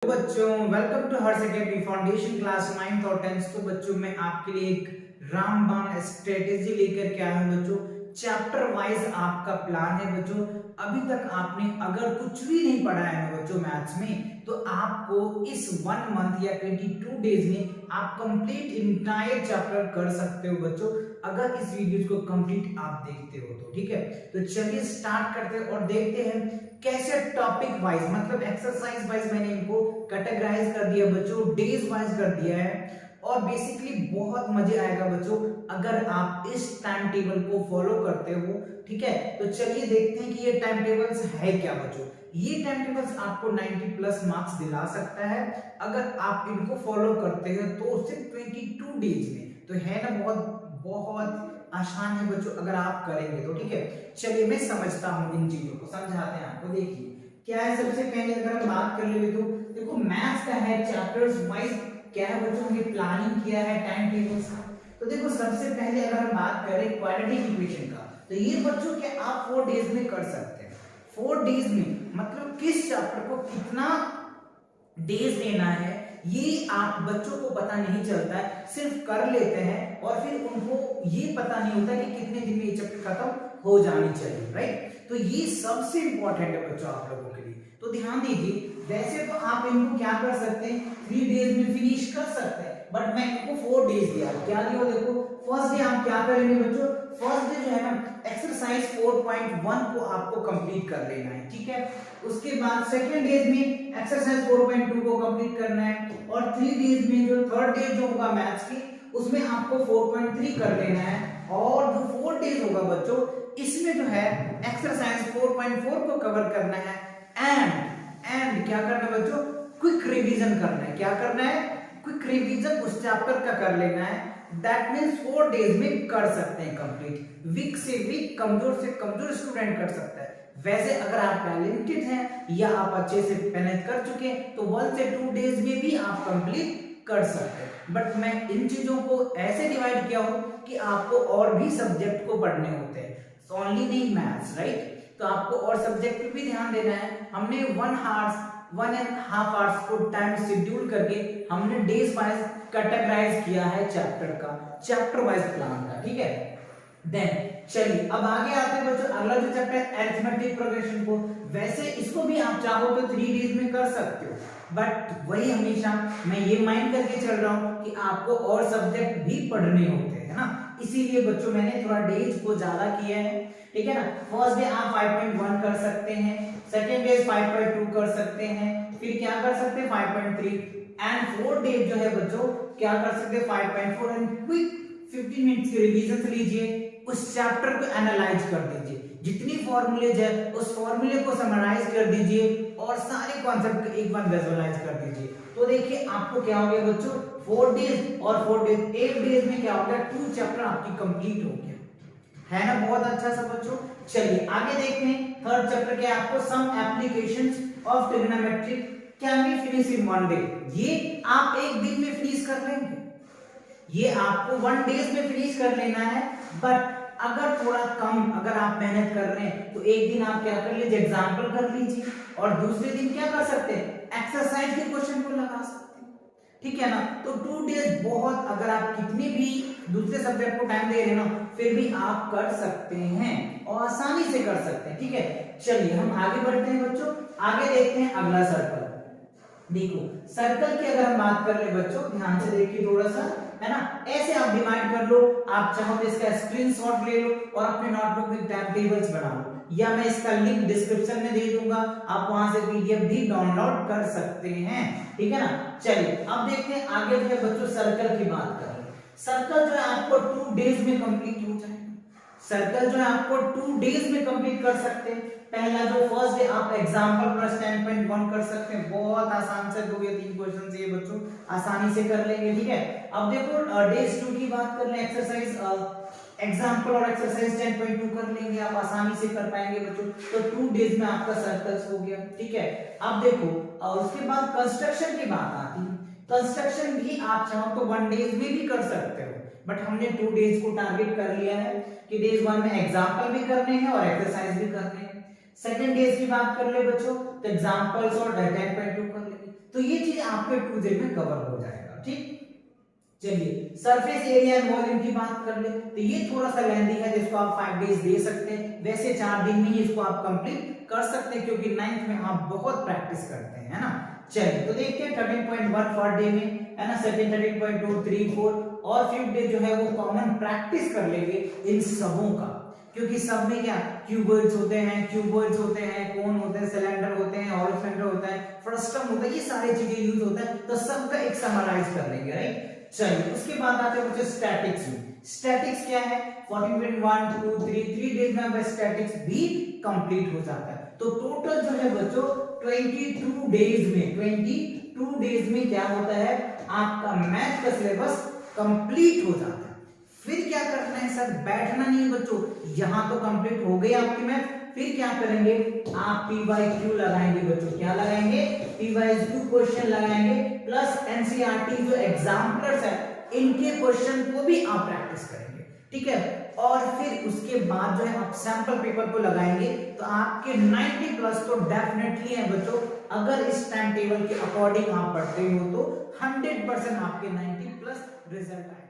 बच्चों, welcome to Harsh academy foundation class 9th और 10th। तो बच्चों मैं आपके लिए एक रामबाण स्ट्रेटेजी लेकर के आया हूं बच्चों। चैप्टर वाइज आपका प्लान है बच्चों। अभी तक आपने अगर कुछ भी नहीं पढ़ा है ना बच्चों मैथ्स में, तो आपको इस 1 मंथ या 22 डेज में आप कंप्लीट इंटायर चैप्टर कर सकते हो बच्चों, अगर इस वीडियो को कंप्लीट आप देखते हो तो। ठीक है, तो चलिए स्टार्ट करते हैं और देखते हैं कैसे टॉपिक वाइज, मतलब एक्सरसाइज वाइज मैंने इनको कैटेगराइज कर दिया बच्चों, डेज वाइज कर दिया है। और बेसिकली बहुत मजे आएगा बच्चों अगर आप इस टाइम टेबल को फॉलो करते हो। ठीक है, तो चलिए देखते हैं कि ये टाइम टेबल्स है क्या बच्चों। ये टाइम टेबल्स आपको 90 प्लस मार्क्स दिला सकता है अगर आप इनको फॉलो करते हो तो सिर्फ 22 डेज में। तो है ना, बहुत बहुत आसान है बच्चों अगर आप करेंगे तो। ठीक है, चलिए मैं समझता हूं इन चीजों को, समझाते हैं आपको। देखिए क्या है, सबसे पहले अगर हम बात कर ले तो देखो मैथ्स का है चैप्टर्स वाइज क्या है बच्चों, हमने प्लानिंग किया है टाइम टेबल्स का। तो देखो सबसे पहले अगर हम बात करें क्वाड्रेटिक इक्वेशन का, तो ये बच्चों के आप 4 डेज में कर सकते हैं। 4 डेज में मतलब किस चैप्टर को कितना डेज लेना है ये आप बच्चों को पता नहीं चलता है, सिर्फ कर लेते हैं और फिर उनको ये पता नहीं होता कि कितने दिन में ये चैप्टर खत्म हो जानी चाहिए। राइट, तो ये सबसे इंपॉर्टेंट है बच्चों आप लोगों के लिए। तो ध्यान दीजिए, वैसे तो आप इनको क्या कर सकते हैं, 3 डेज में फिनिश कर सकते हैं, बट मैं इनको 4 डेज दिया। क्या दिया देखो, फर्स्ट डे आप क्या करेंगे बच्चों, फर्स्ट डे जो है ना एक्सरसाइज 4.1 को आपको कंप्लीट कर लेना है। ठीक है, उसके बाद सेकंड डेज में एक्सरसाइज 4.2 को कंप्लीट करना है, और 3 डेज में जो थर्ड डे जो होगा मैथ्स की उसमें आपको 4.3 कर लेना है। और जो 4 डेज होगा बच्चों इसमें जो है एक्सरसाइज 4.4 को कवर करना है। एंड क्या करना है बच्चों, क्विक रिवीजन करना है। क्या करना है, क्विक रिवीजन उस चैप्टर का कर लेना है। दैट मींस 4 डेज में कर सकते हैं कंप्लीट। वीक से वीक, कमजोर से कमजोर स्टूडेंट कर सकता है। वैसे अगर आप टैलेंटेड हैं या आप अच्छे से मेहनत कर चुके हैं तो 1 से 2 डेज में भी आप कंप्लीट कर सकते हैं। बट मैं इन चीजों को ऐसे डिवाइड किया हूं कि आपको और भी सब्जेक्ट को पढ़ने होते हैं, ओनली नहीं मैथ्स। राइट, तो आपको और सब्जेक्ट पे भी ध्यान देना है। हमने 1.5 आवर्स को टाइम शेड्यूल करके हमने डेज वाइज कैटेगराइज किया है चैप्टर का, चैप्टर वाइज प्लान का। ठीक है, देन चलिए अब आगे आते हैं बच्चों, अगला जो चैप्टर है अरिथमेटिक प्रोग्रेशन को। वैसे इसको भी आप चाहो तो 3 डेज में कर सकते हो, बट वही हमेशा मैं ये माइंड करके चल रहा हूं कि आपको और सब्जेक्ट भी पढ़ने होते हैं ना, इसीलिए बच्चों मैंने थोड़ा डेज को ज्यादा किया है। ठीक है ना, फर्स्ट डे आप 5.1 कर सकते हैं, सेकंड डे 5.2 कर सकते हैं, फिर क्या कर सकते हैं 5.3, एंड फोर्थ डे जो है बच्चों क्या कर सकते हैं 5.4। एंड क्विक 15 मिनट्स की रिवीजन लीजिए, उस चैप्टर को एनालाइज कर दीजिए, जितनी फॉर्मूलेज है उस फॉर्मूले को समराइज कर दीजिए और सारे कॉन्सेप्ट को एक बार विजुअलाइज कर दीजिए। तो देखिए आपको क्या हो गया बच्चों, 4 डेज और 4 डेज 8 डेज में क्या हो गया, 2 चैप्टर आपकी कंप्लीट हो गया है ना, बहुत अच्छा सा बच्चों। चलिए आगे देखते हैं, थर्ड चैप्टर क्या है, आपको some applications of trigonometry can be finish in 1 day. ये आप एक दिन में फिनिश कर लेंगे, ये आपको 1 डेज में फिनिश कर लेना है। बट अगर थोड़ा कम अगर आप मेहनत कर रहे हैं तो एक दिन आप क्या कर लीजिए, एग्जाम्पल कर लीजिए, और दूसरे दिन क्या कर सकते हैं, एक्सरसाइज के क्वेश्चन को लगा सकते हैं। ठीक है ना, तो 2 डेज बहुत, अगर आप कितनी भी दूसरे सब्जेक्ट को टाइम दे रहे हैं ना फिर भी आप कर सकते हैं और आसानी से कर सकते हैं। ठीक है, चलिए हम आगे बढ़ते हैं बच्चों, आगे देखते हैं अगला सर्कल। देखो सर्कल की अगर हम बात कर ले बच्चों, ध्यान से देखिए थोड़ा सा, है ना, ऐसे आप डिवाइड कर लो। आप चाहो तो इसका स्क्रीनशॉट ले लो और अपने नोटबुक में टाइम टेबल्स बना लो, या मैं इसका लिंक डिस्क्रिप्शन में दे दूंगा, आप वहां से पीडीएफ भी डाउनलोड कर सकते हैं। ठीक है ना, चलिए अब देखते हैं आगे जो है बच्चों सर्कल की बात करें। सर्कल जो है आपको 2 डेज में कंप्लीट हो जाएगा। सर्कल जो है आपको 2 डेज में कंप्लीट कर सकते हैं। पहला जो फर्स्ट डे आप एग्जांपल प्लस 10.1 कर सकते हैं, बहुत आसान से 2 या 3 क्वेश्चन ये बच्चों आसानी से कर लेंगे। ठीक है, अब देखो डेज 2 की बात कर ले, एक्सरसाइज एग्जांपल और एक्सरसाइज 10.2 कर लेंगे, आप आसानी से कर पाएंगे बच्चों। तो 2 डेज में आपका सर्कल्स हो गया। ठीक है, अब देखो और उसके बाद कंस्ट्रक्शन की बात आती है। कंस्ट्रक्शन भी आप चाहो तो 1 डेज में भी कर सकते हो, बट हमने 2 डेज को टारगेट कर लिया है कि डेज 1 में एग्जांपल भी करने हैं और एक्सरसाइज भी करने हैं। सेकंड डेज की बात कर ले बच्चों, तो एग्जांपल्स और 10.2 कर लेंगे। तो ये चीज आपके 2Z में कवर हो जाएगा। ठीक, चलिए सरफेस एरिया एंड वॉल्यूम की बात कर ले तो ये थोड़ा सा लेंथी है, जिसको आप 5 डेज दे सकते हैं, वैसे 4 दिन में ही इसको आप कंप्लीट कर सकते हैं क्योंकि 9th में आप बहुत प्रैक्टिस करते हैं, है ना। चलिए तो देखते हैं 13.1 फॉर डे में, है ना, सेकंड 13.2 3 4 और 5th डे जो है वो कॉमन प्रैक्टिस कर लेंगे इन सबों का, क्योंकि सब में क्या क्यूबॉइड्स होते हैं, कोन होते हैं, सिलेंडर होते हैं, हॉलो सिलेंडर होता है, फ्रस्टम होता है, ये सारी चीजें यूज होता है, तो सबका एक समराइज कर लेंगे, राइट। चलिए उसके बाद आते हैं बच्चों स्टैटिक्स में। स्टैटिक्स क्या है, 14.1 2 3 डेज में हमारा स्टैटिक्स भी कंप्लीट हो जाता है। तो टोटल जो है बच्चों 22 डेज में क्या होता है, आपका मैथ का सिलेबस कंप्लीट हो जाता है। फिर क्या करना है सर, बैठना नहीं है बच्चों, यहां तो कंप्लीट हो गई आपकी मैथ, फिर क्या करेंगे आप PYQ लगाएंगे बच्चों, क्या लगाएंगे PYQ क्वेश्चन लगाएंगे, प्लस एनसीईआरटी जो एग्जाम्पलर्स है इनके क्वेश्चन को भी आप प्रैक्टिस करेंगे, ठीक है। और फिर उसके बाद जो है आप सैंपल पेपर को लगाएंगे, तो आपके 90 प्लस तो डेफिनेटली है बच्चों, अगर इस टाइम टेबल के अकॉर्डिंग आप पढ़ते हो तो 100% आपके 90 प्लस रिजल्ट आएगा।